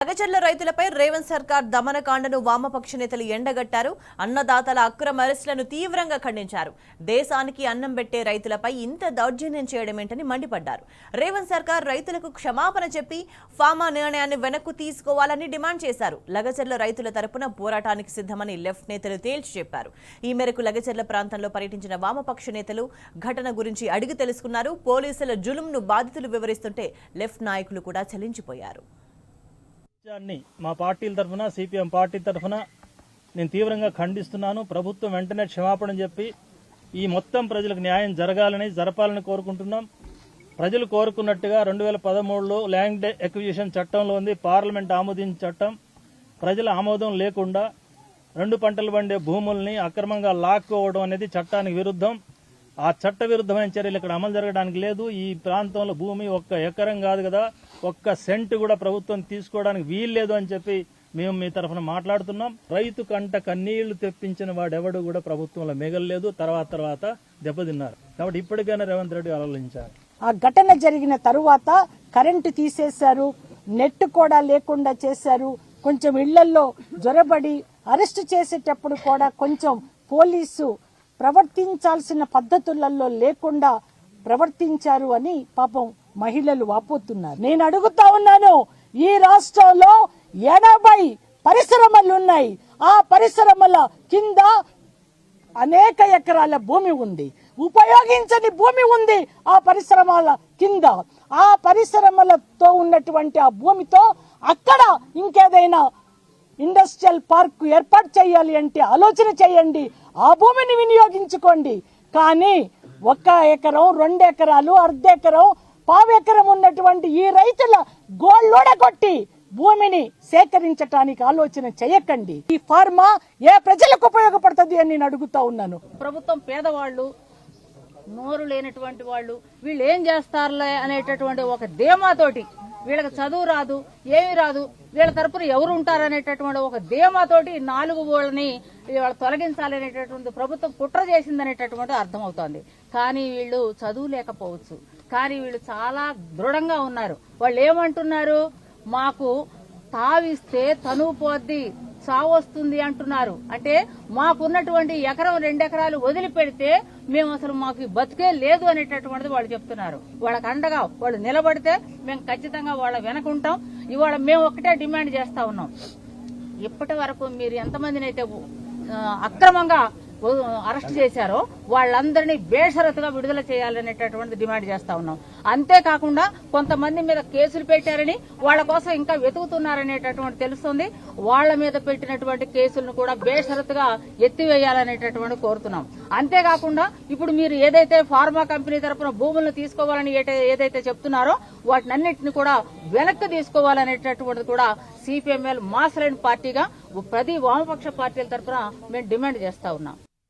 లగచర్ల రైతులపై రేవంత్ సర్కార్ దమనకాండను వామపక్ష నేతలు ఎండగట్టారు. అన్నదాతల అక్రమ అరెస్టులను తీవ్రంగా ఖండించారు. దేశానికి అన్నం పెట్టే రైతులపై ఇంత దౌర్జన్యం చేయడమేంటని మండిపడ్డారు. రేవంత్ సర్కార్ రైతులకు క్షమాపణ చెప్పి ఫార్మా నిర్ణయాన్ని వెనక్కు తీసుకోవాలని డిమాండ్ చేశారు. లగచర్ల రైతుల తరపున పోరాటానికి సిద్ధమని లెఫ్ట్ నేతలు తేల్చి చెప్పారు. ఈ మేరకు లగచర్ల ప్రాంతంలో పర్యటించిన వామపక్ష నేతలు ఘటన గురించి అడిగి తెలుసుకున్నారు. పోలీసుల జులుంను బాధితులు వివరిస్తుంటే లెఫ్ట్ నాయకులు కూడా చలించిపోయారు. మా పార్టీల తరఫున సిపిఎం పార్టీ తరఫున నేను తీవ్రంగా ఖండిస్తున్నాను. ప్రభుత్వం వెంటనే క్షమాపణ చెప్పి ఈ మొత్తం ప్రజలకు న్యాయం జరపాలని కోరుకుంటున్నాం. ప్రజలు కోరుకున్నట్టుగా 2013లో ల్యాండ్ ఎక్విజిషన్ చట్టంలో ఉంది, పార్లమెంట్ ఆమోదించిన చట్టం. ప్రజల ఆమోదం లేకుండా 2 పంటలు పండే భూముల్ని అక్రమంగా లాక్కోవడం అనేది చట్టానికి విరుద్ధం. ఆ చట్ట విరుద్ధమైన చర్యలు ఇక్కడ అమలు జరగడానికి లేదు. ఈ ప్రాంతంలో భూమి 1 ఎకరం కాదు కదా, 1 సెంటు కూడా ప్రభుత్వం తీసుకోవడానికి వీల్లేదు అని చెప్పి మేము మీ తరఫున మాట్లాడుతున్నాం. రైతు కంట కన్నీళ్లు తెప్పించిన వాడెవడు కూడా ప్రభుత్వంలో మిగలలేదు. తర్వాత దెబ్బతిన్నారు. కాబట్టి ఇప్పటికైనా రేవంత్ రెడ్డి ఆలోచించారు. ఆ ఘటన జరిగిన తరువాత కరెంటు తీసేశారు, నెట్ కూడా లేకుండా చేశారు. కొంచెం ఇళ్లలో జ్వరబడి అరెస్టు చేసేటప్పుడు కూడా కొంచెం పోలీసు ప్రవర్తించాల్సిన పద్ధతులలో లేకుండా ప్రవర్తించారు అని పాపం మహిళలు వాపోతున్నారు. నేను అడుగుతా ఉన్నాను, ఈ రాష్ట్రంలో 80 పరిశ్రమలున్నాయి. ఆ పరిశ్రమల కింద అనేక ఎకరాల భూమి ఉంది, ఉపయోగించని భూమి ఉంది. ఆ పరిశ్రమల కింద ఆ పరిశ్రమలతో ఉన్నటువంటి ఆ భూమితో అక్కడ ఇంకేదైనా ఇండస్ట్రియల్ పార్క్ ఏర్పాటు చేయాలి అంటే ఆలోచన చేయండి, ఆ భూమిని వినియోగించుకోండి. కానీ 1 ఎకరం, 2 ఎకరాలు, అర్ధ ఎకరం, పావు ఎకరం ఉన్నటువంటి ఈ రైతుల గోళ్ళోడగొట్టి భూమిని సేకరించడానికి ఆలోచన చేయకండి. ఈ ఫార్మా ఏ ప్రజలకు ఉపయోగపడుతుంది అని నేను అడుగుతా ఉన్నాను. ప్రభుత్వం పేదవాళ్లు, నోరు లేనటువంటి వాళ్ళు, వీళ్ళు ఏం చేస్తారులే అనేటటువంటి ఒక ధీమాతోటి, వీళ్ళకి చదువు రాదు, ఏమి రాదు, వీళ్ళ తరపున ఎవరు ఉంటారనేటటువంటి ఒక ధీమాతోటి 4 ఊళ్ళని వీళ్ళు తొలగించాలనేటటువంటి ప్రభుత్వం కుట్ర చేసిందనేటటువంటి అర్థమవుతోంది. కానీ వీళ్ళు చదువు లేకపోవచ్చు, కానీ వీళ్ళు చాలా దృఢంగా ఉన్నారు. వాళ్ళు ఏమంటున్నారు, మాకు తావిస్తే తనువు పోద్ది, చావు వస్తుంది అంటున్నారు. అంటే మాకున్నటువంటి 1 ఎకరం 2 ఎకరాలు వదిలిపెడితే మేము అసలు మాకు బతికే లేదు అనేటటువంటిది వాళ్ళు చెప్తున్నారు. వాళ్ళకి అండగా వాళ్ళు నిలబడితే మేము ఖచ్చితంగా వాళ్ళ వెనకుంటాం. ఇవాళ మేము ఒక్కటే డిమాండ్ చేస్తా ఉన్నాం, ఇప్పటి వరకు మీరు ఎంతమందిని అయితే అక్రమంగా అరెస్ట్ చేశారో వాళ్ళందరినీ బేషరతుగా విడుదల చేయాలనేటటువంటి డిమాండ్ చేస్తా ఉన్నాం. అంతేకాకుండా కొంతమంది మీద కేసులు పెట్టారని వాళ్ళ కోసం ఇంకా వెతుకుతున్నారనేటటువంటి తెలుస్తుంది. వాళ్ళ మీద పెట్టినటువంటి కేసులను కూడా బేషరతుగా ఎత్తివేయాలనేటటువంటి కోరుతున్నాం. అంతేకాకుండా ఇప్పుడు మీరు ఏదైతే ఫార్మా కంపెనీ తరఫున భూములను తీసుకోవాలని ఏదైతే చెప్తున్నారో వాటినన్నింటినీ కూడా వెనక్కి తీసుకోవాలనేటటువంటిది కూడా సిపిఎంఎల్ మాస్ లైన్ పార్టీగా ప్రతి వామపక్ష పార్టీల తరఫున మేము డిమాండ్ చేస్తా ఉన్నాం.